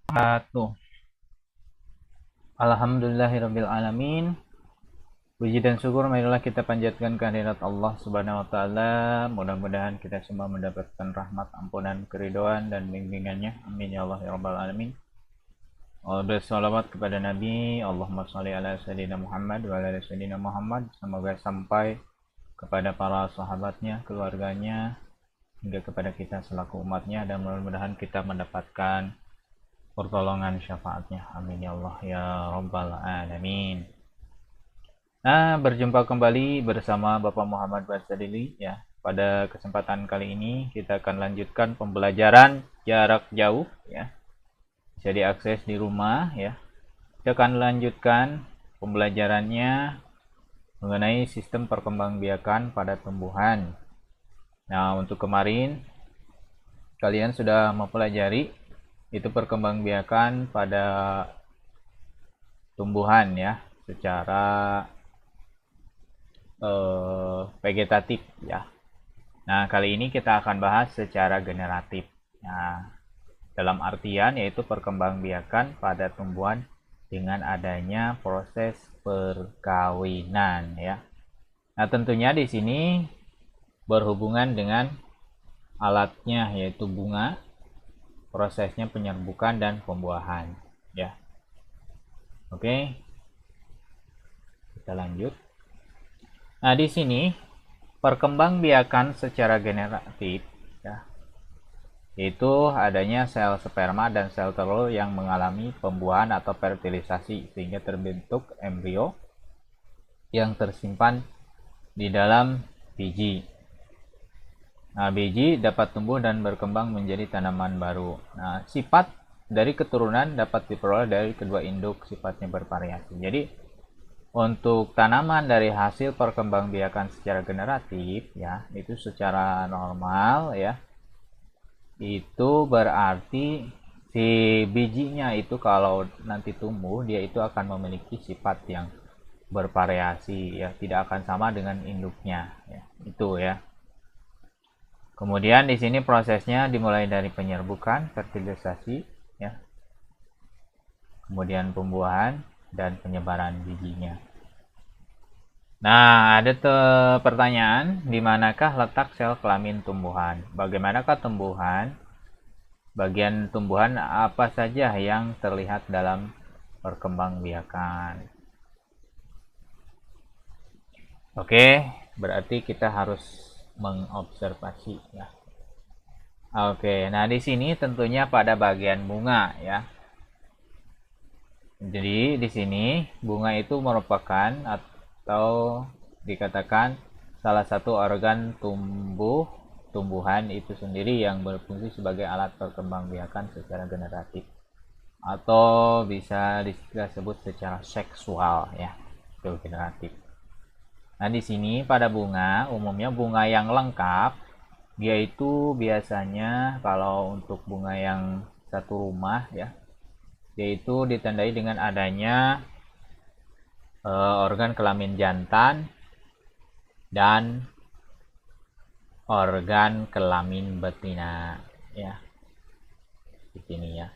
Wabarakatuh. Alhamdulillahirabbil alamin. Puji dan syukur marilah kita panjatkan kehadirat Allah Subhanahu wa taala. Mudah-mudahan kita semua mendapatkan rahmat, ampunan, keridhaan dan bimbingannya. Amin ya Allah ya rabbal alamin. Allah bersalawat kepada Nabi. Allahumma shalli ala sayyidina Muhammad wa ala sayyidina Muhammad. Semoga sampai kepada para sahabatnya, keluarganya, hingga kepada kita selaku umatnya, dan mudah-mudahan kita mendapatkan pertolongan syafaatnya. Amin ya Allah ya rabbal alamin. Nah, berjumpa kembali bersama Bapak Muhammad Basadili ya. Pada kesempatan kali ini kita akan lanjutkan pembelajaran jarak jauh ya. Bisa diakses di rumah ya. Kita akan lanjutkan pembelajarannya mengenai sistem perkembangbiakan pada tumbuhan. Nah, untuk kemarin kalian sudah mempelajari itu perkembangbiakan pada tumbuhan ya, secara vegetatif ya. Nah, kali ini kita akan bahas secara generatif. Nah, dalam artian yaitu perkembangbiakan pada tumbuhan dengan adanya proses perkawinan ya. Nah, tentunya di sini berhubungan dengan alatnya yaitu bunga, prosesnya penyerbukan dan pembuahan ya. Oke. Kita lanjut. Nah, di sini perkembangbiakan secara generatif ya, yaitu adanya sel sperma dan sel telur yang mengalami pembuahan atau fertilisasi sehingga terbentuk embrio yang tersimpan di dalam biji. Nah, biji dapat tumbuh dan berkembang menjadi tanaman baru. Nah, sifat dari keturunan dapat diperoleh dari kedua induk, sifatnya bervariasi. Jadi untuk tanaman dari hasil perkembangbiakan secara generatif ya, itu secara normal ya, itu berarti si bijinya itu kalau nanti tumbuh dia itu akan memiliki sifat yang bervariasi ya, tidak akan sama dengan induknya ya, itu ya. Kemudian di sini prosesnya dimulai dari penyerbukan, fertilisasi ya, kemudian pembuahan dan penyebaran bijinya. Nah, ada pertanyaan, di manakah letak sel kelamin tumbuhan? Bagaimanakah tumbuhan? Bagian tumbuhan apa saja yang terlihat dalam perkembangbiakan? Oke, berarti kita harus mengobservasi ya. Oke, nah di sini tentunya pada bagian bunga ya. Jadi di sini bunga itu merupakan atau dikatakan salah satu organ tumbuhan itu sendiri yang berfungsi sebagai alat perkembangbiakan secara generatif atau bisa disebut secara seksual ya, itu generatif. Nah, di sini pada bunga umumnya bunga yang lengkap dia itu biasanya kalau untuk bunga yang satu rumah ya, yaitu ditandai dengan adanya organ kelamin jantan dan organ kelamin betina ya, di sini ya.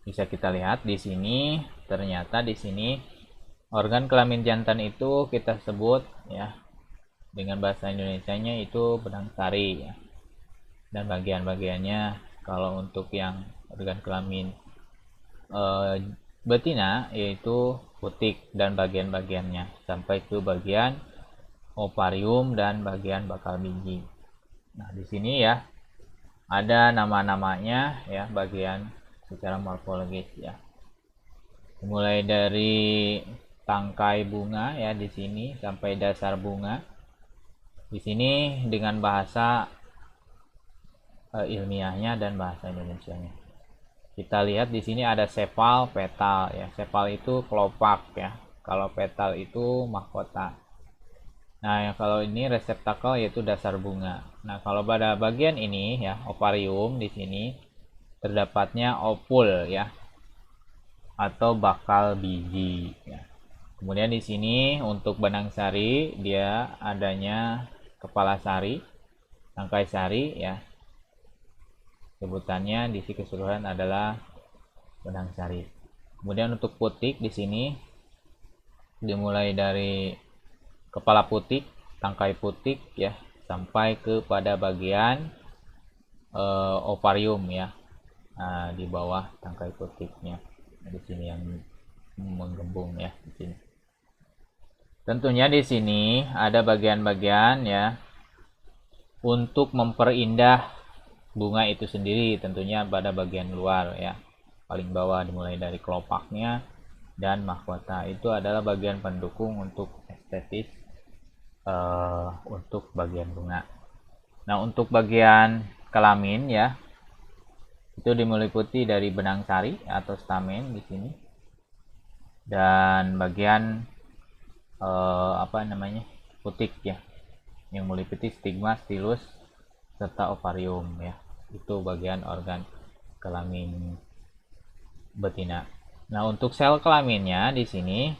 Bisa kita lihat di sini, ternyata di sini organ kelamin jantan itu kita sebut ya dengan bahasa Indonesianya itu benang sari ya. Dan bagian-bagiannya kalau untuk yang organ kelamin betina yaitu putik dan bagian-bagiannya sampai ke bagian ovarium dan bagian bakal biji. Nah, di sini ya ada nama-namanya ya, bagian secara morfologis ya. Mulai dari tangkai bunga ya di sini sampai dasar bunga. Di sini dengan bahasa ilmiahnya dan bahasa Indonesianya. Kita lihat di sini ada sepal, petal ya. Sepal itu kelopak ya. Kalau petal itu mahkota. Nah, kalau ini reseptakel yaitu dasar bunga. Nah, kalau pada bagian ini ya, ovarium di sini terdapatnya opul ya atau bakal biji ya. Kemudian di sini untuk benang sari dia adanya kepala sari tangkai sari ya. Sebutannya di sini keseluruhan adalah benang sari. Kemudian untuk putik di sini dimulai dari kepala putik, tangkai putik ya, sampai kepada bagian ovarium ya. Nah, di bawah tangkai putiknya. Nah, di sini yang menggembung ya di sini. Tentunya di sini ada bagian-bagian ya untuk memperindah bunga itu sendiri, tentunya pada bagian luar ya. Paling bawah dimulai dari kelopaknya dan mahkota, itu adalah bagian pendukung untuk estetis untuk bagian bunga. Nah, untuk bagian kelamin ya, itu dimeliputi dari benang sari atau stamen di sini, dan bagian putik ya, yang meliputi stigma, stilus, serta ovarium ya. Itu bagian organ kelamin betina. Nah, untuk sel kelaminnya di sini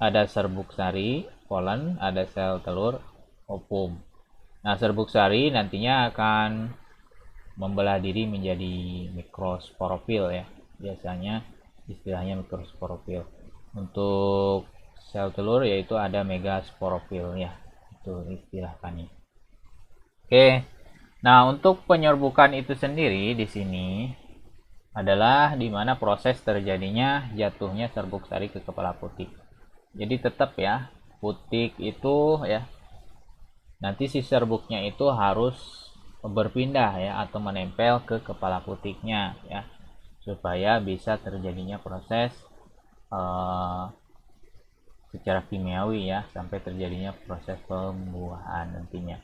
ada serbuk sari, polen, ada sel telur, ovum. Nah, serbuk sari nantinya akan membelah diri menjadi mikrosporofil ya. Biasanya istilahnya mikrosporofil. Untuk sel telur yaitu ada megasporofil ya. Itu istilah kami. Oke. Nah, untuk penyerbukan itu sendiri di sini adalah di mana proses terjadinya jatuhnya serbuk sari ke kepala putik. Jadi tetap ya, putik itu ya, nanti si serbuknya itu harus berpindah ya atau menempel ke kepala putiknya ya, supaya bisa terjadinya proses secara kimiawi ya, sampai terjadinya proses pembuahan nantinya.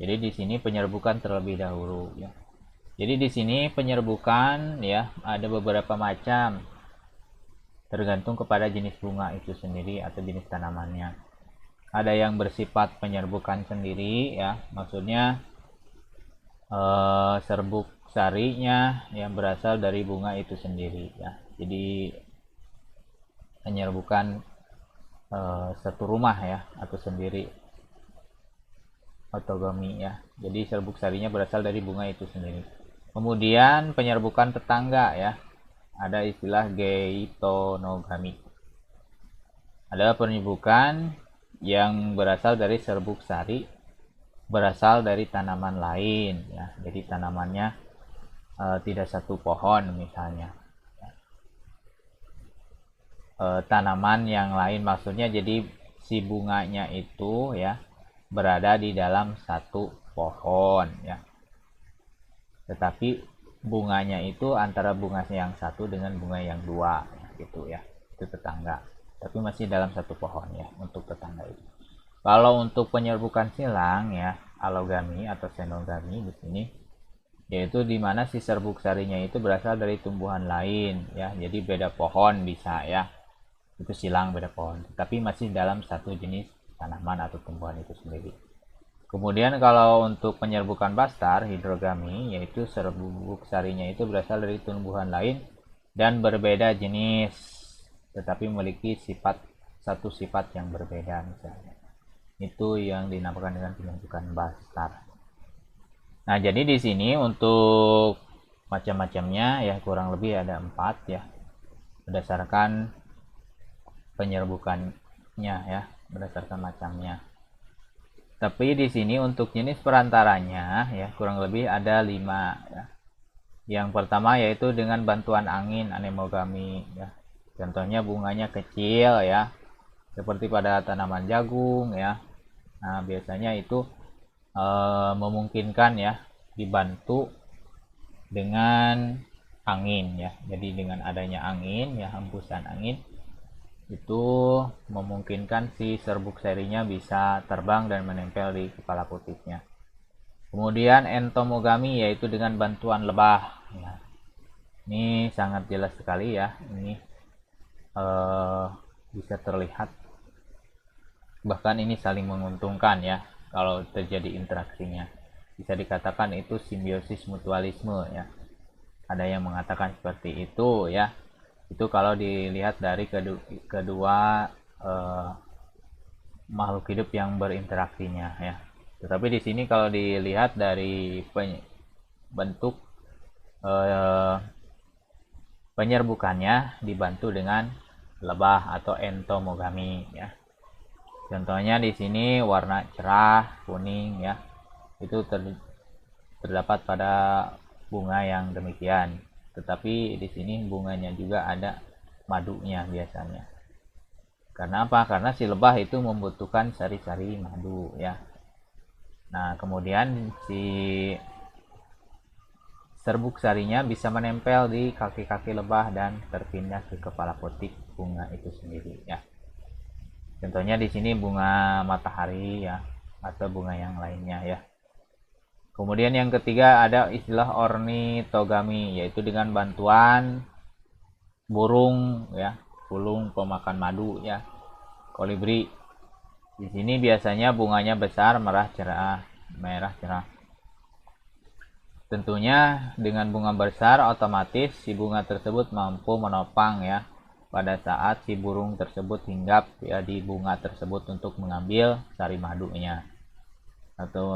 Jadi di sini penyerbukan terlebih dahulu ya. Jadi di sini penyerbukan ya ada beberapa macam, tergantung kepada jenis bunga itu sendiri atau jenis tanamannya. Ada yang bersifat penyerbukan sendiri ya, maksudnya serbuk sarinya yang berasal dari bunga itu sendiri ya. Jadi penyerbukan satu rumah ya atau sendiri, otogami ya. Jadi serbuk sarinya berasal dari bunga itu sendiri. Kemudian penyerbukan tetangga ya, ada istilah geitonogami. Ada penyerbukan yang berasal dari serbuk sari berasal dari tanaman lain ya. Jadi tanamannya tidak satu pohon misalnya. Tanaman yang lain maksudnya, jadi si bunganya itu ya berada di dalam satu pohon ya. Tetapi bunganya itu antara bunga yang satu dengan bunga yang dua gitu ya. Itu tetangga. Tapi masih dalam satu pohon ya untuk tetangga itu. Kalau untuk penyerbukan silang ya, alogami atau xenogami di sini, yaitu di mana si serbuk sarinya itu berasal dari tumbuhan lain ya. Jadi beda pohon bisa ya. Itu silang beda pohon, tapi masih dalam satu jenis tanaman atau tumbuhan itu sendiri. Kemudian kalau untuk penyerbukan bastar, hidrogami, yaitu serbuk sarinya itu berasal dari tumbuhan lain dan berbeda jenis, tetapi memiliki satu sifat yang berbeda misalnya. Itu yang dinamakan dengan penyerbukan bastar. Nah, jadi di sini untuk macam-macamnya ya kurang lebih ada 4 ya, berdasarkan penyerbukannya ya, berdasarkan macamnya. Tapi di sini untuk jenis perantaranya ya kurang lebih ada 5 ya. Yang pertama yaitu dengan bantuan angin, anemogami ya. Contohnya bunganya kecil ya, seperti pada tanaman jagung ya. Nah, biasanya itu memungkinkan ya dibantu dengan angin ya. Jadi dengan adanya angin ya, hembusan angin itu memungkinkan si serbuk sarinya bisa terbang dan menempel di kepala putiknya. Kemudian entomogami yaitu dengan bantuan lebah ya. Ini sangat jelas sekali ya, ini bisa terlihat, bahkan ini saling menguntungkan ya kalau terjadi interaksinya. Bisa dikatakan itu simbiosis mutualisme ya. Ada yang mengatakan seperti itu ya. Itu kalau dilihat dari kedua makhluk hidup yang berinteraksinya ya. Tetapi di sini kalau dilihat dari bentuk penyerbukannya dibantu dengan lebah atau entomogami ya. Contohnya di sini warna cerah kuning ya, itu terdapat pada bunga yang demikian. Tetapi di sini bunganya juga ada madunya biasanya. Karena apa? Karena si lebah itu membutuhkan sari-sari madu ya. Nah, kemudian si serbuk sarinya bisa menempel di kaki-kaki lebah dan terpindah ke kepala putik bunga itu sendiri ya. Contohnya di sini bunga matahari ya, atau bunga yang lainnya ya. Kemudian yang ketiga ada istilah ornitogami, yaitu dengan bantuan burung ya, burung pemakan madu ya, kolibri. Di sini biasanya bunganya besar, merah cerah. Tentunya dengan bunga besar otomatis si bunga tersebut mampu menopang ya pada saat si burung tersebut hinggap ya di bunga tersebut untuk mengambil sari madunya. Atau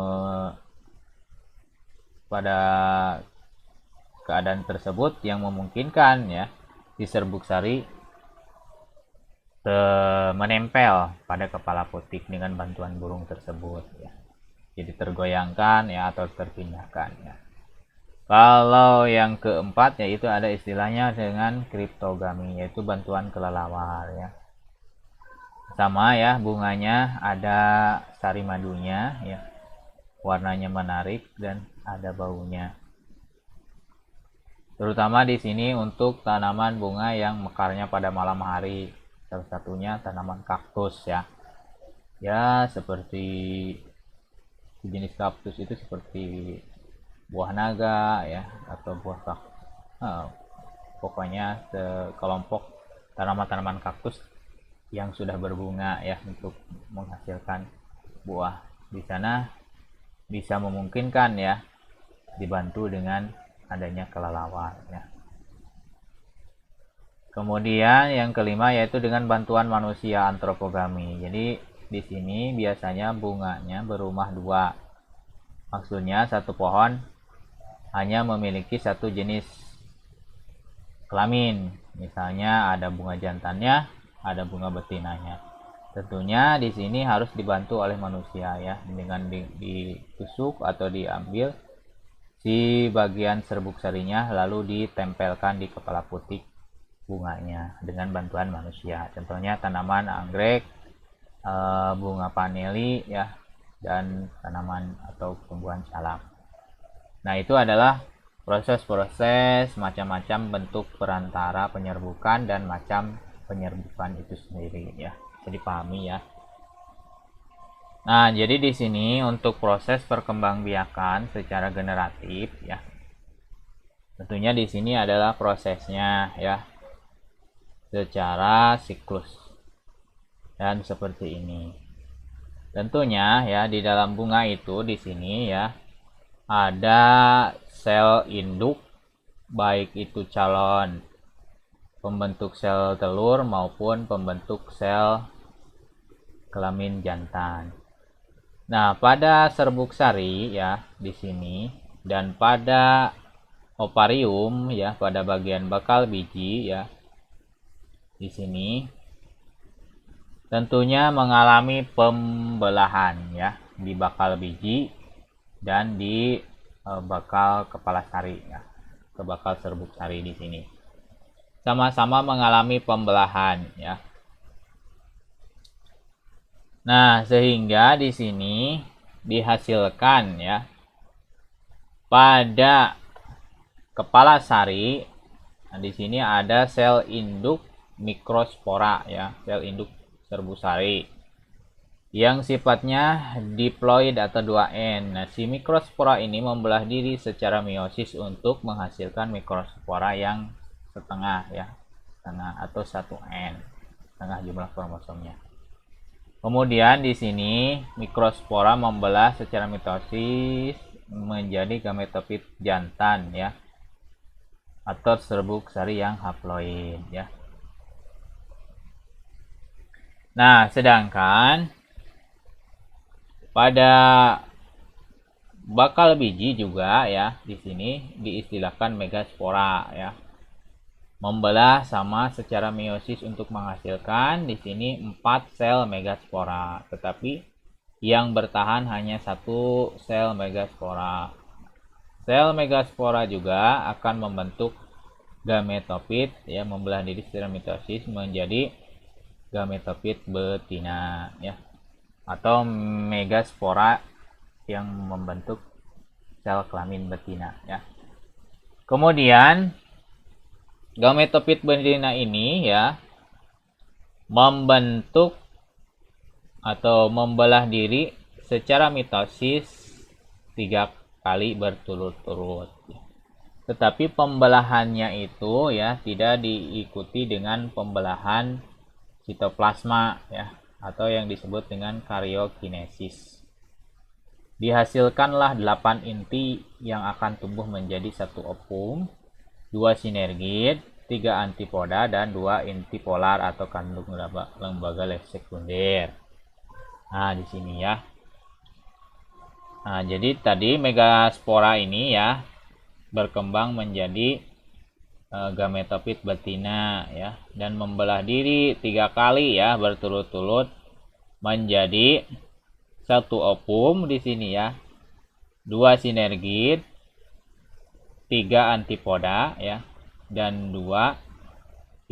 pada keadaan tersebut yang memungkinkan ya si serbuk sari menempel pada kepala putik dengan bantuan burung tersebut ya. Jadi tergoyangkan ya atau terpindahkan ya. Kalau yang keempat yaitu ada istilahnya dengan kriptogami, yaitu bantuan kelelawar ya. Sama ya, bunganya ada sari madunya ya. Warnanya menarik dan ada baunya. Terutama di sini untuk tanaman bunga yang mekarnya pada malam hari. Salah satunya tanaman kaktus ya. Ya, seperti jenis kaktus itu seperti buah naga ya, atau buah pokoknya sekelompok tanaman-tanaman kaktus yang sudah berbunga ya untuk menghasilkan buah. Di sana bisa memungkinkan ya dibantu dengan adanya kelelawar ya. Kemudian yang kelima yaitu dengan bantuan manusia, antropogami. Jadi di sini biasanya bunganya berumah dua. Maksudnya satu pohon hanya memiliki satu jenis kelamin. Misalnya ada bunga jantannya, ada bunga betinanya. Tentunya di sini harus dibantu oleh manusia ya, dengan ditusuk atau diambil si bagian serbuk sarinya lalu ditempelkan di kepala putik bunganya dengan bantuan manusia. Contohnya tanaman anggrek, bunga paneli ya, dan tanaman atau tumbuhan salam. Nah, itu adalah proses-proses macam-macam bentuk perantara penyerbukan dan macam penyerbukan itu sendiri ya. Bisa dipahami ya. Nah, jadi di sini untuk proses perkembangbiakan secara generatif ya. Tentunya di sini adalah prosesnya ya secara siklus. Dan seperti ini. Tentunya ya di dalam bunga itu di sini ya ada sel induk, baik itu calon pembentuk sel telur maupun pembentuk sel kelamin jantan. Nah, pada serbuk sari ya di sini dan pada ovarium ya, pada bagian bakal biji ya di sini tentunya mengalami pembelahan ya di bakal biji dan di bakal kepala sari ya, ke bakal serbuk sari di sini. Sama-sama mengalami pembelahan ya. Nah, sehingga di sini dihasilkan ya pada kepala sari. Nah, di sini ada sel induk mikrospora ya, sel induk serbuk sari yang sifatnya diploid atau 2N. Nah, si mikrospora ini membelah diri secara meiosis untuk menghasilkan mikrospora yang setengah ya, setengah atau 1N, setengah jumlah kromosomnya. Kemudian di sini mikrospora membelah secara mitosis menjadi gametofit jantan ya, atau serbuk sari yang haploid ya. Nah, sedangkan pada bakal biji juga ya di sini diistilahkan megaspora ya. Membelah sama secara meiosis untuk menghasilkan di sini 4 sel megaspora, tetapi yang bertahan hanya 1 sel megaspora. Sel megaspora juga akan membentuk gametofit ya, membelah diri secara mitosis menjadi gametofit betina ya, atau megaspora yang membentuk sel kelamin betina ya. Kemudian gametofit betina ini ya membentuk atau membelah diri secara mitosis 3 kali berturut-turut. Tetapi pembelahannya itu ya tidak diikuti dengan pembelahan sitoplasma ya, atau yang disebut dengan karyokinesis. Dihasilkanlah 8 inti yang akan tumbuh menjadi 1 ovum, 2 sinergid, 3 antipoda, dan 2 inti polar atau kandung lembaga sekunder. Nah, di sini ya. Nah, jadi tadi megaspora ini ya berkembang menjadi gametofit betina ya, dan membelah diri 3 kali ya berturut-turut menjadi 1 ovum di sini ya, 2 sinergid, 3 antipoda ya, dan 2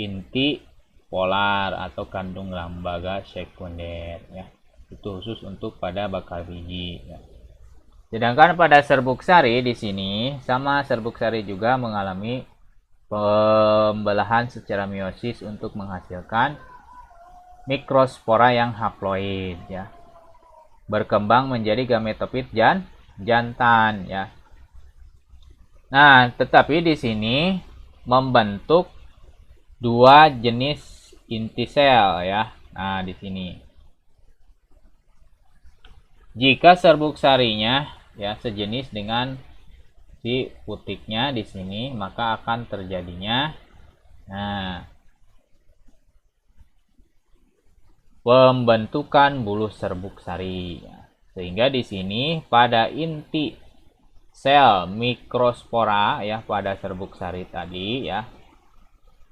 inti polar atau kandung lembaga sekunder ya. Itu khusus untuk pada bakal biji ya. Sedangkan pada serbuk sari di sini sama, serbuk sari juga mengalami pembelahan secara meiosis untuk menghasilkan mikrospora yang haploid ya. Berkembang menjadi gametofit jantan ya. Nah, tetapi di sini membentuk 2 jenis inti sel ya. Nah, di sini. Jika serbuk sarinya ya sejenis dengan si putiknya di sini, maka akan terjadinya pembentukan bulus serbuk sari. Sehingga di sini pada inti sel mikrospora ya pada serbuk sari tadi ya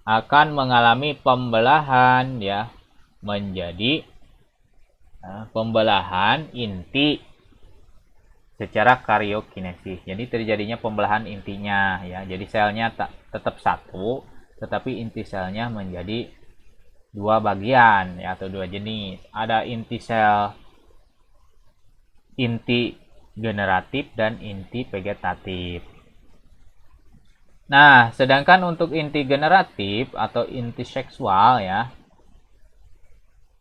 akan mengalami pembelahan ya menjadi pembelahan inti secara karyokinesis. Jadi terjadinya pembelahan intinya ya. Jadi selnya tetap 1, tetapi inti selnya menjadi 2 bagian ya, atau 2 jenis. Ada inti sel inti generatif dan inti vegetatif. Nah, sedangkan untuk inti generatif atau inti seksual ya,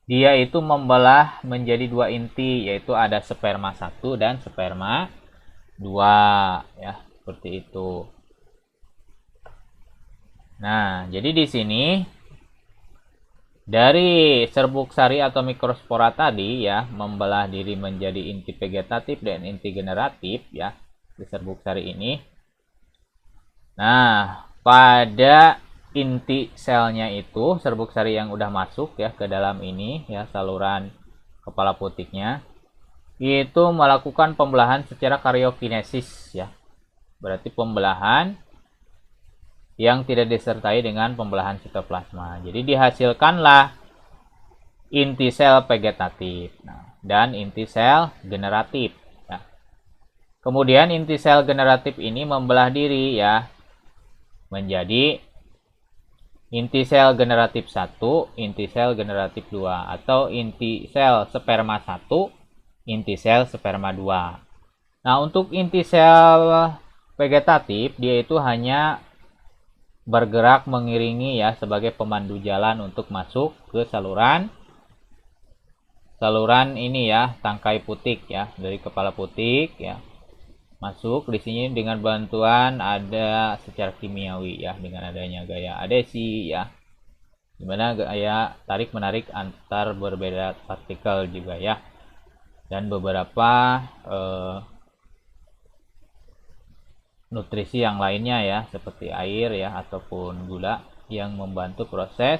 dia itu membelah menjadi 2 inti, yaitu ada sperma 1 dan sperma 2 ya, seperti itu. Nah, jadi di sini dari serbuk sari atau mikrospora tadi ya membelah diri menjadi inti vegetatif dan inti generatif ya di serbuk sari ini. Nah, pada inti selnya itu serbuk sari yang udah masuk ya ke dalam ini ya saluran kepala putiknya itu melakukan pembelahan secara karyokinesis ya. Berarti pembelahan yang tidak disertai dengan pembelahan sitoplasma. Jadi dihasilkanlah inti sel vegetatif dan inti sel generatif. Ya. Kemudian inti sel generatif ini membelah diri ya menjadi inti sel generatif 1, inti sel generatif 2, atau inti sel sperma 1, inti sel sperma 2. Nah, untuk inti sel vegetatif dia itu hanya bergerak mengiringi ya sebagai pemandu jalan untuk masuk ke saluran ini ya, tangkai putik ya, dari kepala putik ya. Masuk di sini dengan bantuan ada secara kimiawi ya, dengan adanya gaya adesi ya. Dimana gaya tarik menarik antar berbeda partikel juga ya. Dan beberapa nutrisi yang lainnya ya, seperti air ya ataupun gula yang membantu proses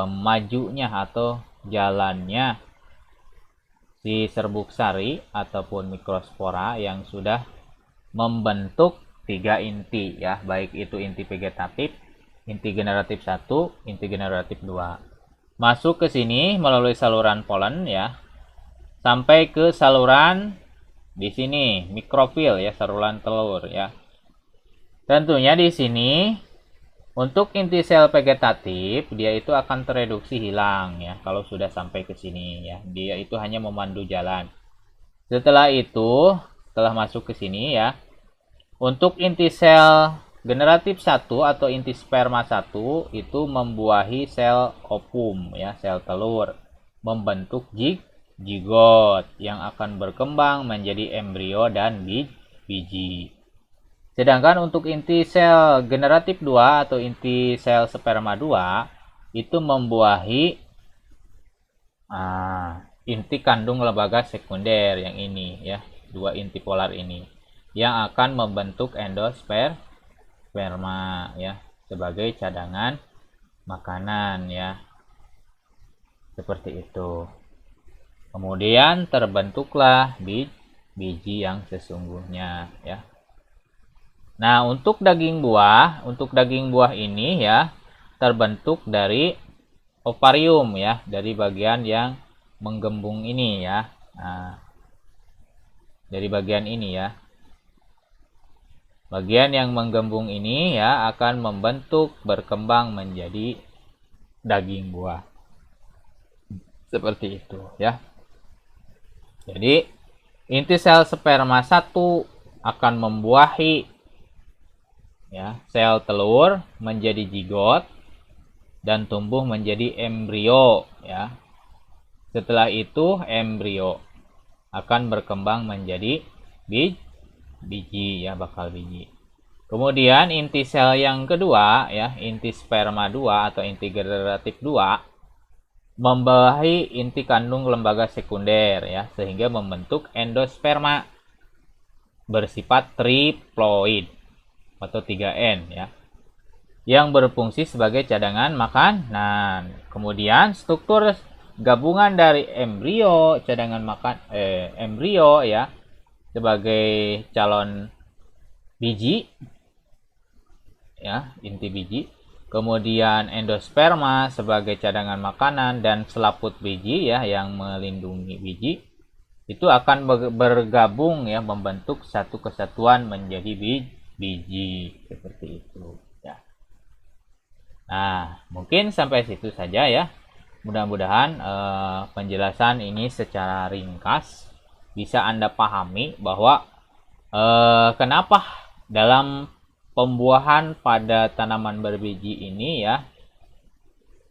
majunya atau jalannya si serbuk sari ataupun mikrospora yang sudah membentuk 3 inti ya, baik itu inti vegetatif, inti generatif 1, inti generatif 2. Masuk ke sini melalui saluran polen ya, sampai ke saluran di sini mikrofil ya, saluran telur ya. Tentunya di sini untuk inti sel vegetatif dia itu akan tereduksi hilang ya kalau sudah sampai ke sini ya. Dia itu hanya memandu jalan. Setelah itu, setelah masuk ke sini ya, untuk inti sel generatif 1 atau inti sperma 1 itu membuahi sel ovum ya, sel telur, membentuk zigot yang akan berkembang menjadi embrio dan biji. Sedangkan untuk inti sel generatif 2 atau inti sel sperma 2 itu membuahi inti kandung lembaga sekunder yang ini ya, 2 inti polar ini yang akan membentuk endosperma ya sebagai cadangan makanan ya. Seperti itu. Kemudian terbentuklah biji yang sesungguhnya ya. Nah, untuk daging buah ini ya terbentuk dari ovarium ya, dari bagian yang menggembung ini ya. Nah, dari bagian ini ya. Bagian yang menggembung ini ya akan membentuk berkembang menjadi daging buah. Seperti itu ya. Jadi inti sel sperma 1 akan membuahi ya, sel telur menjadi zigot dan tumbuh menjadi embrio ya. Setelah itu embrio akan berkembang menjadi biji ya, bakal biji. Kemudian inti sel yang kedua ya, inti sperma 2 atau inti generatif 2 membawahi inti kandung lembaga sekunder ya, sehingga membentuk endosperma bersifat triploid atau 3N ya, yang berfungsi sebagai cadangan makanan. Kemudian struktur gabungan dari embrio embrio ya sebagai calon biji ya, inti biji, kemudian endosperma sebagai cadangan makanan dan selaput biji ya yang melindungi biji itu akan bergabung ya, membentuk satu kesatuan menjadi biji seperti itu ya. Nah, mungkin sampai situ saja ya. Mudah-mudahan penjelasan ini secara ringkas bisa Anda pahami bahwa kenapa dalam pembuahan pada tanaman berbiji ini ya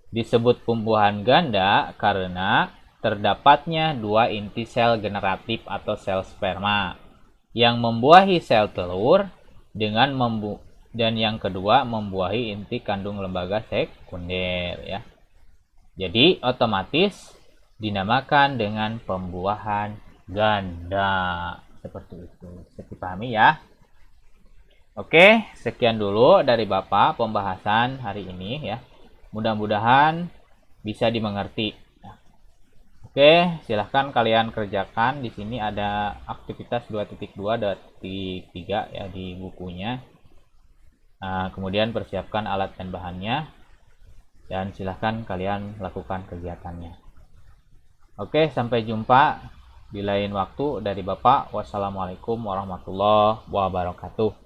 disebut pembuahan ganda karena terdapatnya 2 inti sel generatif atau sel sperma yang membuahi sel telur dengan dan yang kedua membuahi inti kandung lembaga sekunder ya. Jadi otomatis dinamakan dengan pembuahan ganda. Seperti itu. Bisa dipahami ya. Oke, sekian dulu dari Bapak pembahasan hari ini ya. Mudah-mudahan bisa dimengerti. Oke, silahkan kalian kerjakan. Di sini ada aktivitas 2.2.3 ya di bukunya. Kemudian persiapkan alat dan bahannya. Dan silahkan kalian lakukan kegiatannya. Oke, sampai jumpa di lain waktu dari Bapak. Wassalamualaikum warahmatullahi wabarakatuh.